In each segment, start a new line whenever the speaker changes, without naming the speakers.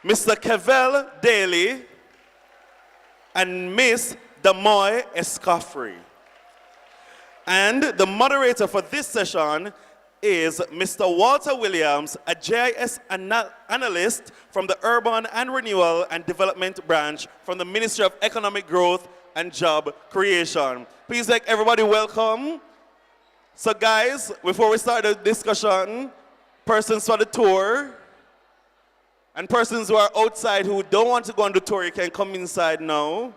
Mr. Kevel Daly, and Miss Damoy Escoffrey. And the moderator for this session is Mr. Walter Williams, a GIS analyst from the Urban and Renewal and Development Branch from the Ministry of Economic Growth and Job Creation. Please make everybody welcome. So guys, before we start the discussion, persons for the tour and persons who are outside who don't want to go on the tour, you can come inside now.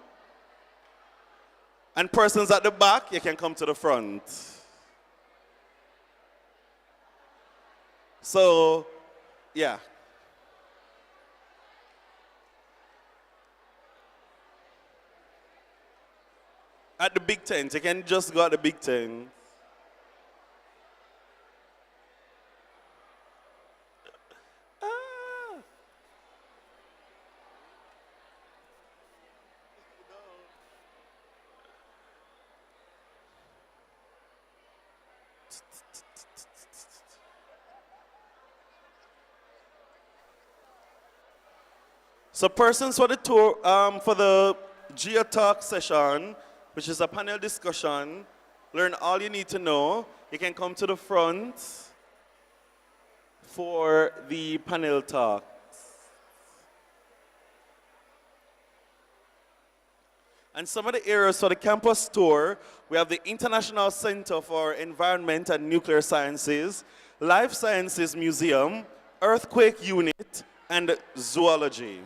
And persons at the back, you can come to the front. So, yeah. At the big tent, you can just go at the big tent. So persons for the tour, for the GEO Talk session, which is a panel discussion, learn all you need to know. You can come to the front for the panel talks. And some of the areas for the campus tour, we have the International Center for Environment and Nuclear Sciences, Life Sciences Museum, Earthquake Unit, and Zoology.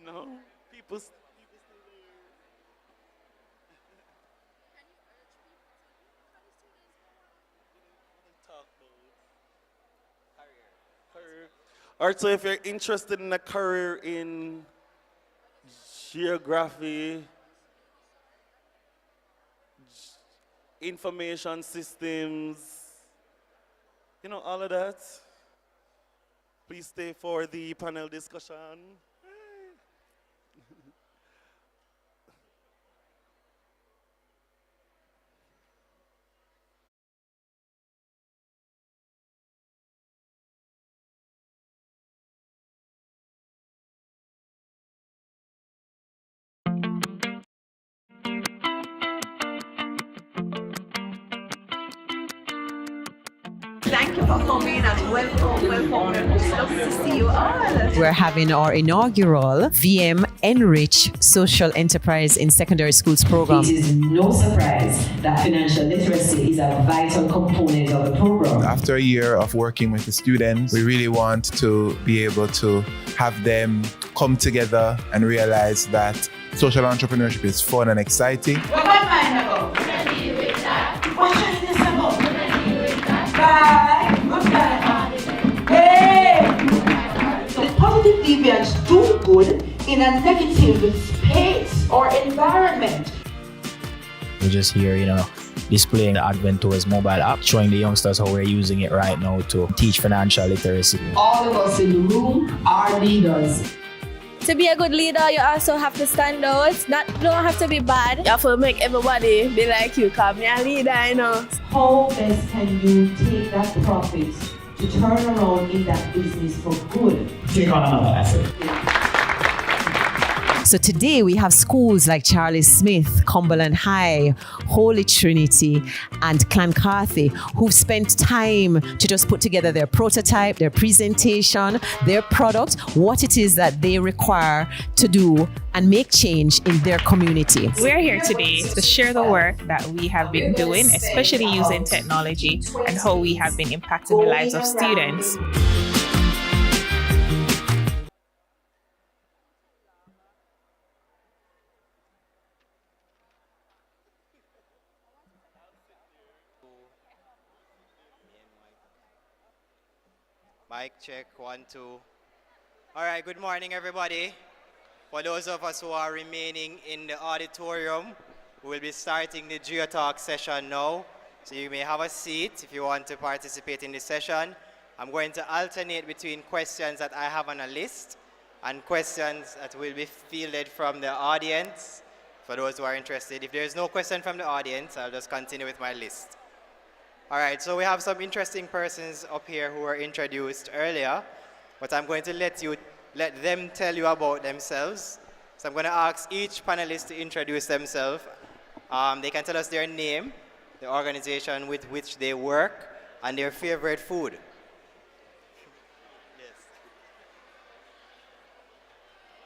No, people still there. Can you urge people to career? All right, so if you're interested in a career in geography, information systems, you know, all of that, please stay for the panel discussion.
Thank you for coming and welcome. It's lovely to see you all.
We're having our inaugural VMEnrich Social Enterprise in Secondary Schools program.
It is no surprise that financial literacy is a vital component of the program.
After a year of working with the students, we really want to be able to have them come together and realize that social entrepreneurship is fun and exciting.
What am I about? What is this about? Bye. Hey! The positive deviants do good in a negative space or environment.
We're just here, displaying the Advent Tours mobile app, showing the youngsters how we're using it right now to teach financial literacy.
All of us in the room are leaders.
To be a good leader, you also have to stand out. You don't have to be bad. You have to make everybody be like you, because I'm a leader,
How best can you take that profit to turn around in that business for good?
Take on another asset.
So today we have schools like Charlie Smith, Cumberland High, Holy Trinity, and Clancarthy who've spent time to just put together their prototype, their presentation, their product, what it is that they require to do and make change in their community.
We're here today to share the work that we have been doing, especially using technology, and how we have been impacting the lives of students.
Mic check, 1, 2. All right, good morning, everybody. For those of us who are remaining in the auditorium, we will be starting the GEO Talk session now. So you may have a seat if you want to participate in this session. I'm going to alternate between questions that I have on a list and questions that will be fielded from the audience for those who are interested. If there is no question from the audience, I'll just continue with my list. All right, so we have some interesting persons up here who were introduced earlier, but I'm going to let them tell you about themselves. So I'm going to ask each panelist to introduce themselves. They can tell us their name, the organization with which they work, and their favorite food. Yes.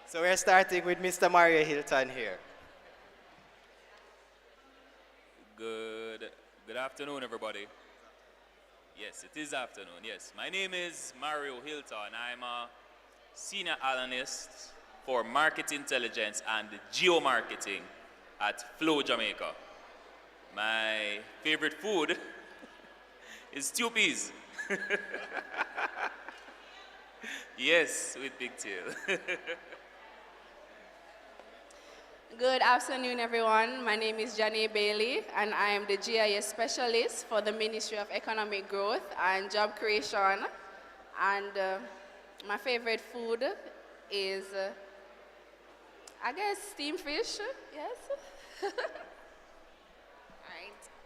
So we're starting with Mr. Mario Hilton here.
Good afternoon, everybody. Yes, it is afternoon, yes. My name is Mario Hilton. I'm a senior analyst for market intelligence and geomarketing at Flow, Jamaica. My favorite food is stew peas. Yes, with pigtail.
Good afternoon, everyone. My name is Janae Bailey, and I am the GIS specialist for the Ministry of Economic Growth and Job Creation. And my favorite food is, I guess, steamed fish. Yes.
Alright.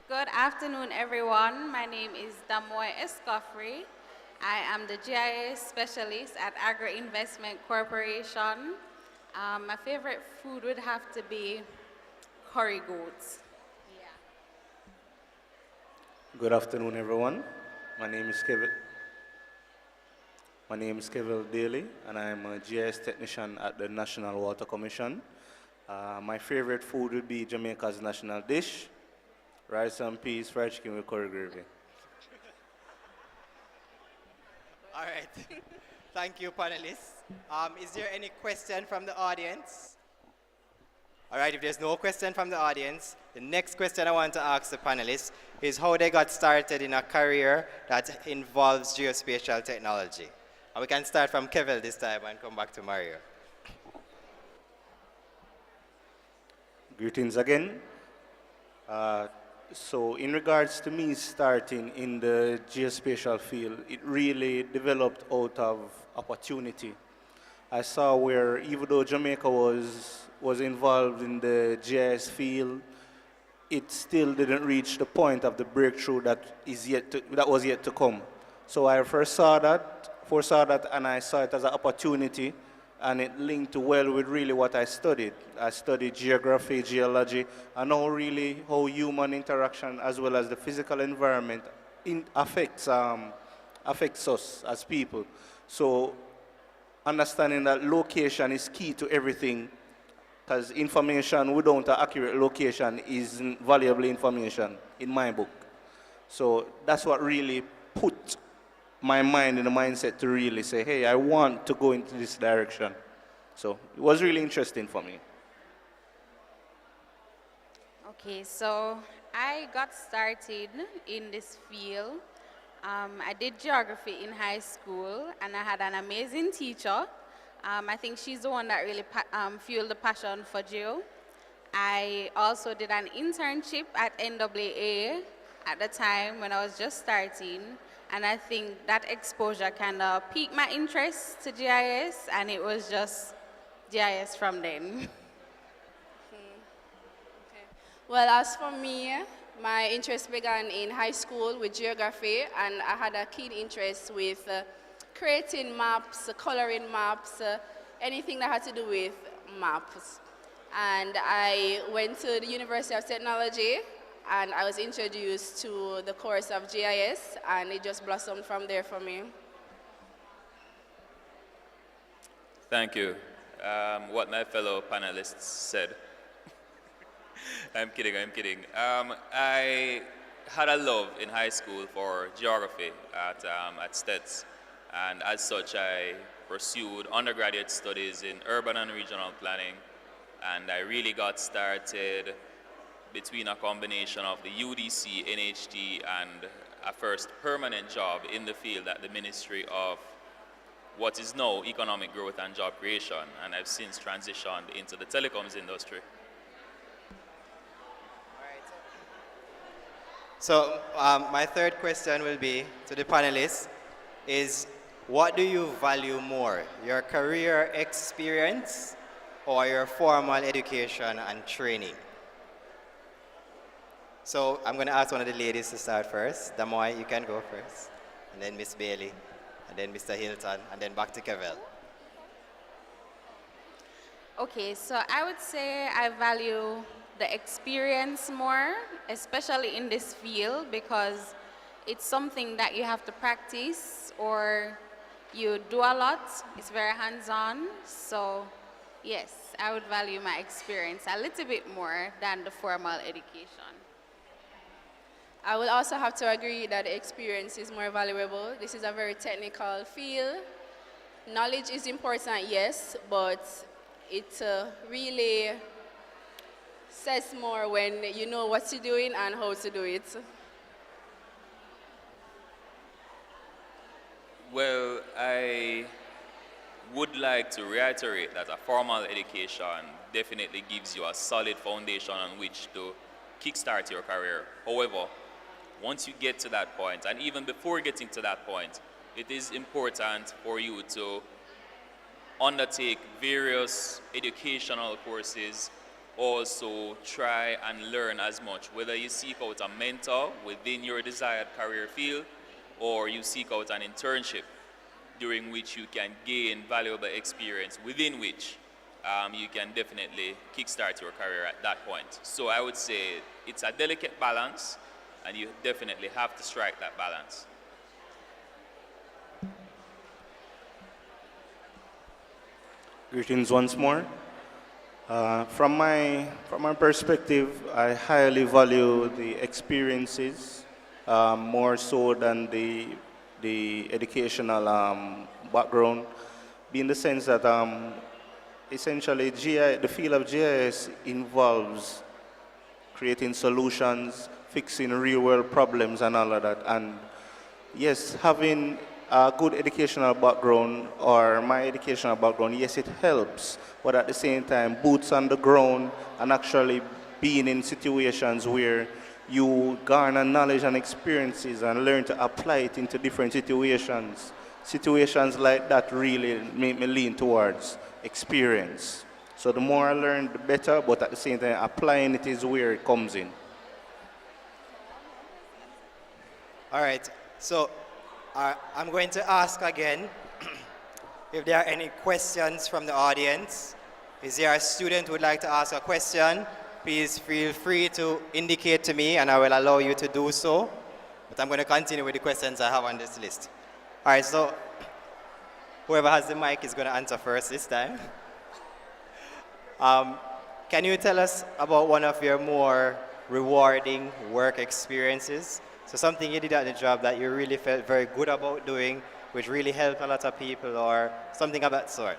Good afternoon, everyone. My name is Damoy Escoffrey. I am the GIS specialist at Agri Investment Corporation. My favorite food would have to be curry goats. Yeah.
Good afternoon, everyone. My name is Kevin Daly, and I'm a GIS technician at the National Water Commission. My favorite food would be Jamaica's national dish, rice and peas, fried chicken with curry gravy.
All right. Thank you, panelists. Is there any question from the audience? All right, if there's no question from the audience, the next question I want to ask the panelists is how they got started in a career that involves geospatial technology. And we can start from Kevin this time and come back to Mario.
Greetings again. So in regards to me starting in the geospatial field, it really developed out of opportunity. I saw where even though Jamaica was involved in the GIS field, it still didn't reach the point of the breakthrough that was yet to come. So I first saw that and I saw it as an opportunity, and it linked well with really what I studied. I studied geography, geology, and how human interaction as well as the physical environment affects us as people. So understanding that location is key to everything, because information without an accurate location isn't valuable information in my book. So that's what really put my mind in the mindset to really say, hey, I want to go into this direction. So it was really interesting for me.
Okay, so I got started in this field. I did geography in high school, and I had an amazing teacher. I think she's the one that really fueled the passion for geo. I also did an internship at NAA at the time when I was just starting. And I think that exposure kind of piqued my interest to GIS, and it was just GIS from then.
Well, as for me, my interest began in high school with geography, and I had a keen interest with creating maps, coloring maps, anything that had to do with maps. And I went to the University of Technology, and I was introduced to the course of GIS, and it just blossomed from there for me.
Thank you. What my fellow panelists said. I'm kidding. I had a love in high school for geography at STETS, and as such I pursued undergraduate studies in urban and regional planning, and I really got started between a combination of the UDC, NHT, and a first permanent job in the field at the Ministry of what is now Economic Growth and Job Creation, and I've since transitioned into the telecoms industry.
So my third question will be to the panelists is, what do you value more, your career experience or your formal education and training? So I'm going to ask one of the ladies to start first. Damoy, you can go first. And then Miss Bailey. And then Mr. Hilton. And then back to Kevel.
Okay, so I would say I value the experience more, especially in this field, because it's something that you have to practice or you do a lot. It's very hands-on. So yes, I would value my experience a little bit more than the formal education.
I will also have to agree that the experience is more valuable. This is a very technical field. Knowledge is important, yes, but it really says more when you know what you're doing and how to do it.
Well, I would like to reiterate that a formal education definitely gives you a solid foundation on which to kickstart your career. However, once you get to that point, and even before getting to that point, it is important for you to undertake various educational courses, also try and learn as much, whether you seek out a mentor within your desired career field or you seek out an internship during which you can gain valuable experience within which you can definitely kickstart your career at that point. So I would say it's a delicate balance, and you definitely have to strike that balance.
Greetings once more. From my perspective, I highly value the experiences more so than the educational background, in the sense that essentially the field of GIS involves creating solutions, fixing real-world problems and all of that. And yes, having a good educational background, or my educational background, yes, it helps, but at the same time, boots on the ground and actually being in situations where you garner knowledge and experiences and learn to apply it into different situations. Situations like that really make me lean towards experience. So the more I learn, the better, but at the same time, applying it is where it comes in.
All right, so I'm going to ask again if there are any questions from the audience. Is there a student who would like to ask a question? Please feel free to indicate to me and I will allow you to do so. But I'm going to continue with the questions I have on this list. All right, so whoever has the mic is going to answer first this time. Can you tell us about one of your more rewarding work experiences? So something you did at the job that you really felt very good about doing, which really helped a lot of people, or something of that sort?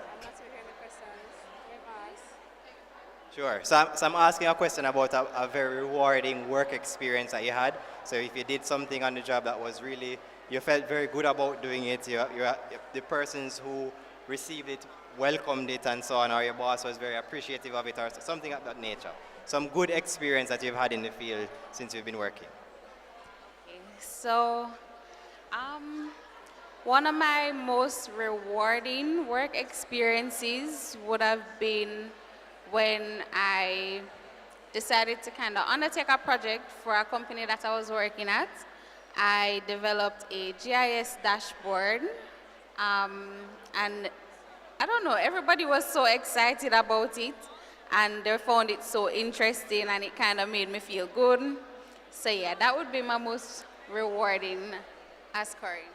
Sure. So I'm asking a question about a very rewarding work experience that you had. So if you did something on the job that was really, you felt very good about doing it, the persons who received it welcomed it and so on, or your boss was very appreciative of it, or something of that nature. Some good experience that you've had in the field since you've been working.
So, one of my most rewarding work experiences would have been when I decided to kind of undertake a project for a company that I was working at. I developed a GIS dashboard, and I don't know, everybody was so excited about it, and they found it so interesting, and it kind of made me feel good. So yeah, that would be my most rewarding as Corinne.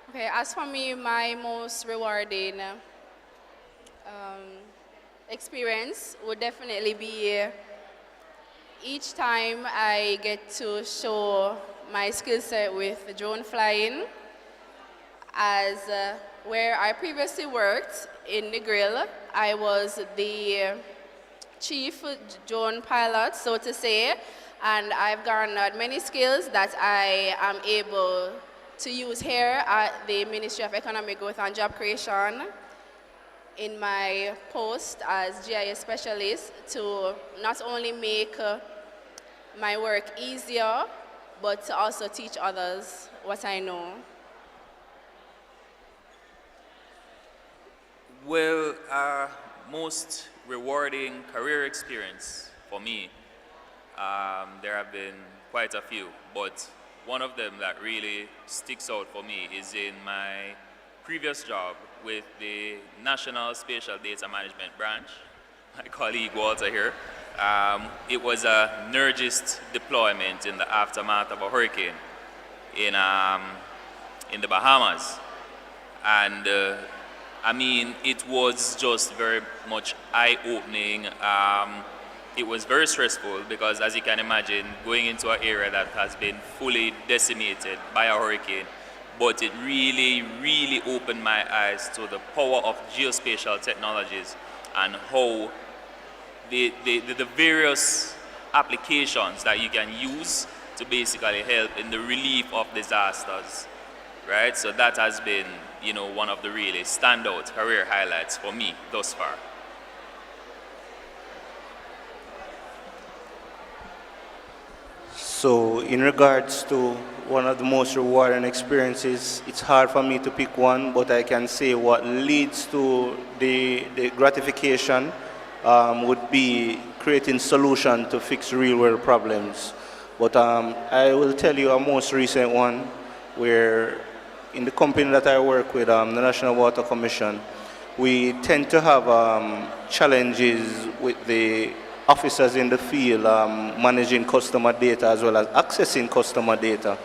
Okay, as for me, my most rewarding experience would definitely be each time I get to show my skill set with drone flying, as where I previously worked in the grill, I was the chief drone pilot, so to say, And I've garnered many skills that I am able to use here at the Ministry of Economic Growth and Job Creation in my post as GIS specialist to not only make my work easier, but to also teach others what I know.
Well, most rewarding career experience for me, there have been quite a few, but one of them that really sticks out for me is in my previous job with the National Spatial Data Management Branch. My colleague Walter here. It was a NERGIST deployment in the aftermath of a hurricane in the Bahamas. And I mean, it was just very much eye-opening. It was very stressful because, as you can imagine, going into an area that has been fully decimated by a hurricane, but it really, really opened my eyes to the power of geospatial technologies and how the various applications that you can use to basically help in the relief of disasters, right? So that has been, you know, one of the really standout career highlights for me thus far.
So in regards to one of the most rewarding experiences, it's hard for me to pick one, but I can say what leads to the gratification would be creating solutions to fix real-world problems. But I will tell you a most recent one where in the company that I work with, the National Water Commission, we tend to have challenges with the officers in the field managing customer data as well as accessing customer data.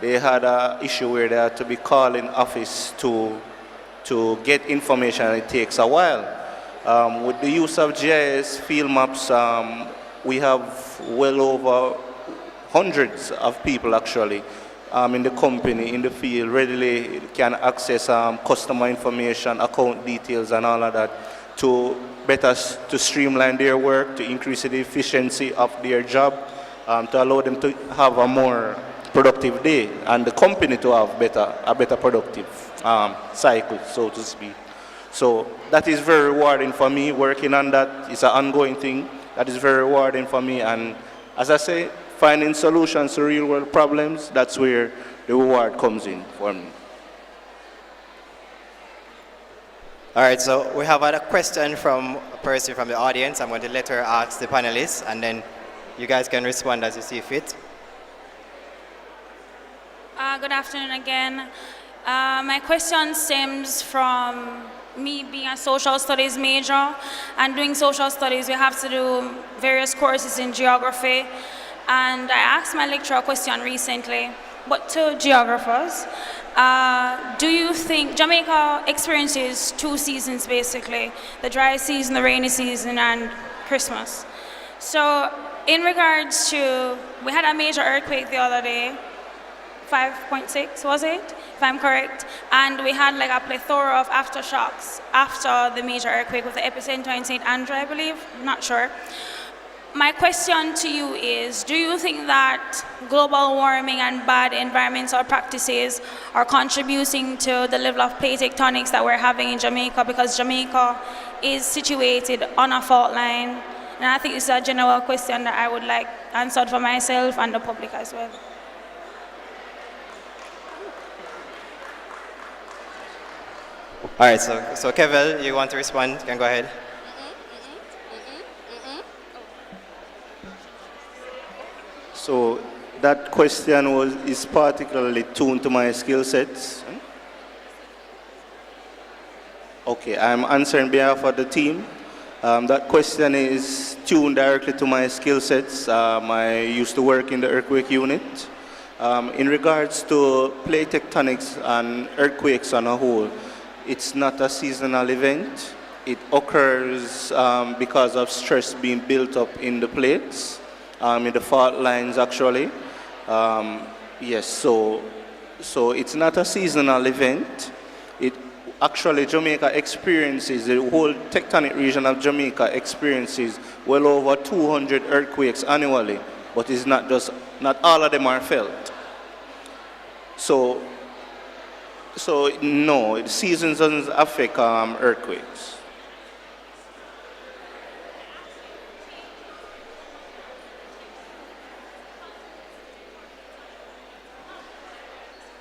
They had an issue where they had to be calling office to get information, and it takes a while. With the use of GIS field maps, we have well over hundreds of people actually in the company, in the field, readily can access customer information, account details and all of that to streamline their work, to increase the efficiency of their job, to allow them to have a more productive day and the company to have a better productive cycle, so to speak. So that is very rewarding for me. Working on that is an ongoing thing. That is very rewarding for me. And as I say, finding solutions to real world problems, that's where the reward comes in for me.
All right, so we have a question from a person from the audience. I'm going to let her ask the panelists, and then you guys can respond as you see fit.
Good afternoon again. My question stems from me being a social studies major, and doing social studies, we have to do various courses in geography. And I asked my lecturer a question recently, but to geographers, do you think Jamaica experiences two seasons basically, the dry season, the rainy season, and Christmas? So in regards to, we had a major earthquake the other day, 5.6 was it, if I'm correct, and we had like a plethora of aftershocks after the major earthquake with the epicenter in St. Andrew, I believe, I'm not sure. My question to you is, do you think that global warming and bad environmental practices are contributing to the level of plate tectonics that we're having in Jamaica, because Jamaica is situated on a fault line? And I think it's a general question that I would like answered for myself and the public as well.
All right, so Kevin, you want to respond? You can go ahead.
So that question is particularly tuned to my skill sets. Okay, I'm answering on behalf of the team. That question is tuned directly to my skill sets. I used to work in the earthquake unit. In regards to plate tectonics and earthquakes on a whole, it's not a seasonal event. It occurs because of stress being built up in the plates, in the fault lines actually. Yes, so it's not a seasonal event. Actually, Jamaica experiences, the whole tectonic region of Jamaica experiences well over 200 earthquakes annually, but it's not all of them are felt. So no, the seasons doesn't affect earthquakes.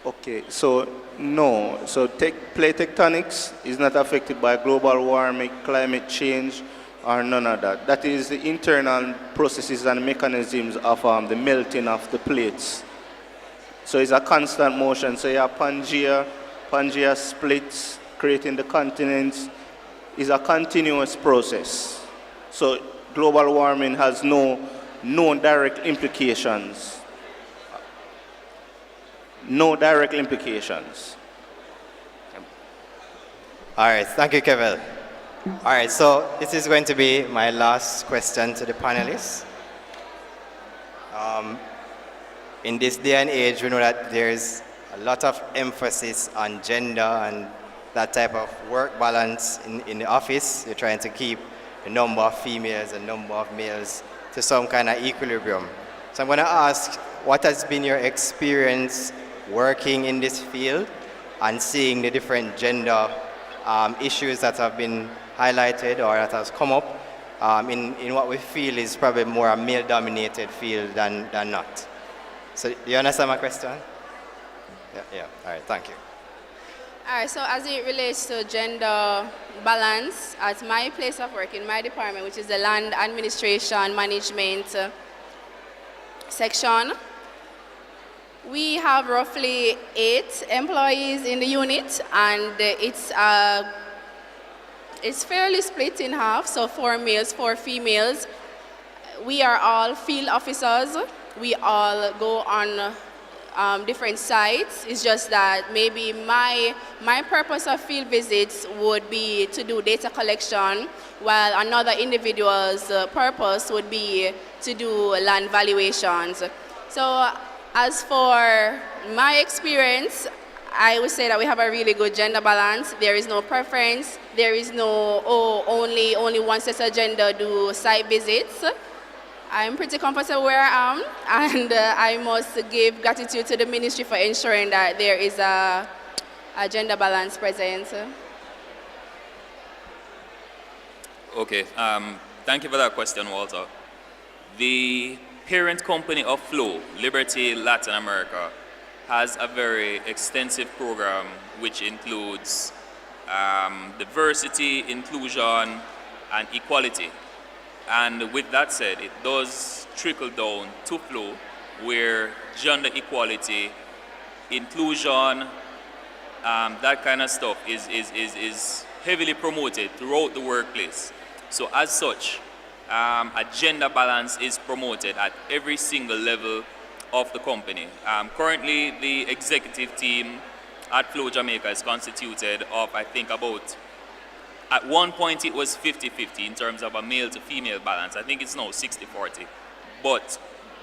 Okay, so no, so plate tectonics is not affected by global warming, climate change, or none of that. That is the internal processes and mechanisms of the melting of the plates. So it's a constant motion. So you have Pangea splits, creating the continents. Is a continuous process. So global warming has no direct implications. No direct implications.
All right, thank you, Kevin. All right, so this is going to be my last question to the panelists. In this day and age, we know that there's a lot of emphasis on gender and that type of work balance in the office. You're trying to keep the number of females and number of males to some kind of equilibrium. So I'm going to ask, what has been your experience working in this field and seeing the different gender issues that have been highlighted or that has come up in what we feel is probably more a male-dominated field than not. So do you understand my question? Yeah. All right, thank you.
All right, so as it relates to gender balance, at my place of work in my department, which is the Land Administration Management section, we have roughly 8 employees in the unit, and it's fairly split in half, so 4 males, 4 females. We are all field officers. We all go on different sites. It's just that maybe my purpose of field visits would be to do data collection, while another individual's purpose would be to do land valuations. So as for my experience, I would say that we have a really good gender balance. There is no preference. There is no, only one set of gender do site visits. I'm pretty comfortable where I am, and I must give gratitude to the ministry for ensuring that there is a gender balance present.
Okay, thank you for that question, Walter. The parent company of Flow, Liberty Latin America, has a very extensive program which includes diversity, inclusion, and equality. And with that said, it does trickle down to Flow, where gender equality, inclusion, that kind of stuff is heavily promoted throughout the workplace. So as such, a gender balance is promoted at every single level of the company. Currently, the executive team at Flow Jamaica is constituted of, I think, about, at one point it was 50-50 in terms of a male to female balance. I think it's now 60-40. But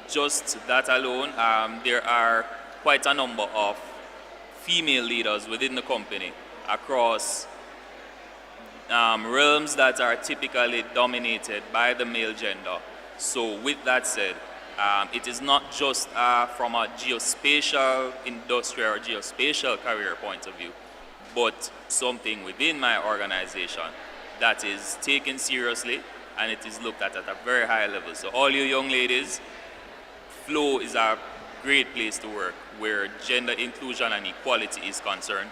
just that alone, there are quite a number of female leaders within the company across realms that are typically dominated by the male gender. So with that said, it is not just from a geospatial, industrial, or geospatial career point of view, but something within my organization that is taken seriously and it is looked at a very high level. So all you young ladies, Flow is a great place to work where gender inclusion and equality is concerned.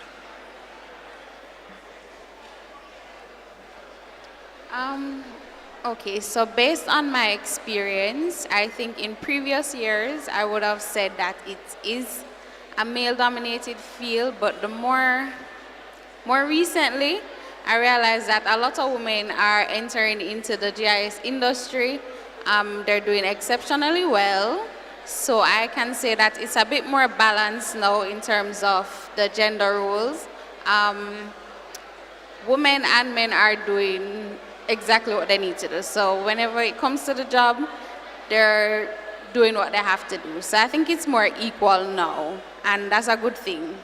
Okay, so based on my experience, I think in previous years, I would have said that it is a male-dominated field, but the more recently, I realized that a lot of women are entering into the GIS industry. They're doing exceptionally well. So I can say that it's a bit more balanced now in terms of the gender roles. Women and men are doing exactly what they need to do. So whenever it comes to the job, they're doing what they have to do. So I think it's more equal now, and that's a good thing.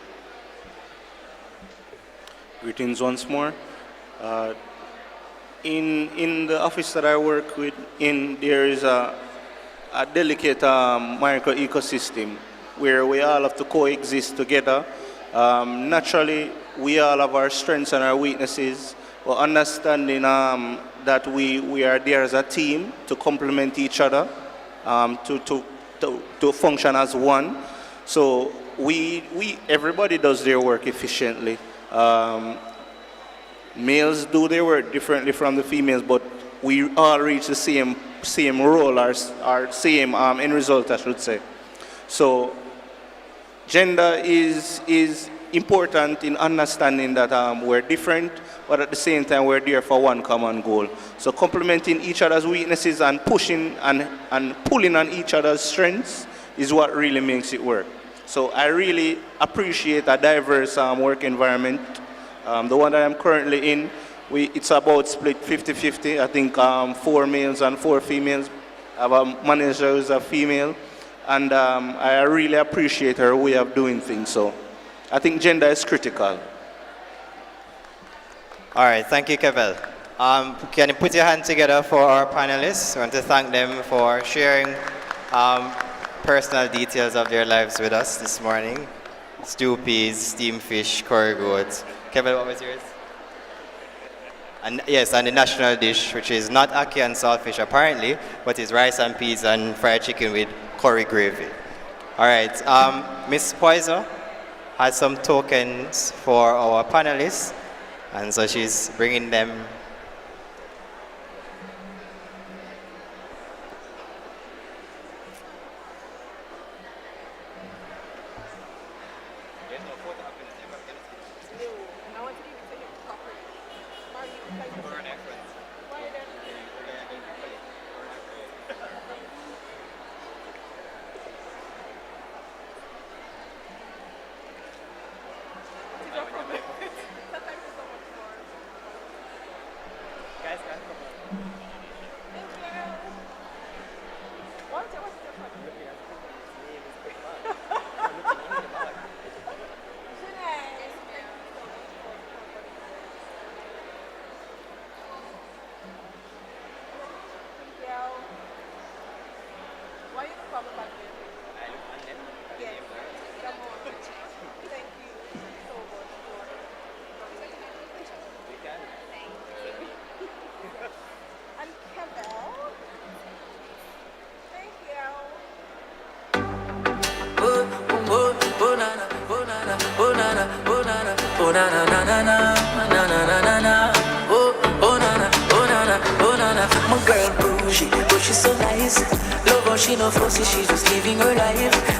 Greetings once more. In the office that I work with, there is a a delicate micro ecosystem where we all have to coexist together. Naturally, we all have our strengths and our weaknesses, but understanding that we are there as a team to complement each other, to function as one. So everybody does their work efficiently. Males do their work differently from the females, but we all reach the same role, or same end result, I should say. So gender is important in understanding that we're different, but at the same time we're there for one common goal. So complementing each other's weaknesses and pushing and pulling on each other's strengths is what really makes it work. So I really appreciate a diverse work environment. The one that I'm currently in, it's about split 50-50. I think 4 males and 4 females. I have a manager who's a female, and I really appreciate her way of doing things. So I think gender is critical.
All right, thank you, Kevel. Can you put your hand together for our panelists? I want to thank them for sharing personal details of their lives with us this morning. Stew peas, steamed fish, curry goat. Kevin, what was yours? And yes, and the national dish, which is not ackee and saltfish apparently, but is rice and peas and fried chicken with curry gravy. All right, Miss Poiser has some tokens for our panelists, and so she's bringing them.
My girl bougie, but she's so nice. Love her, she no fussy, she's just living her life.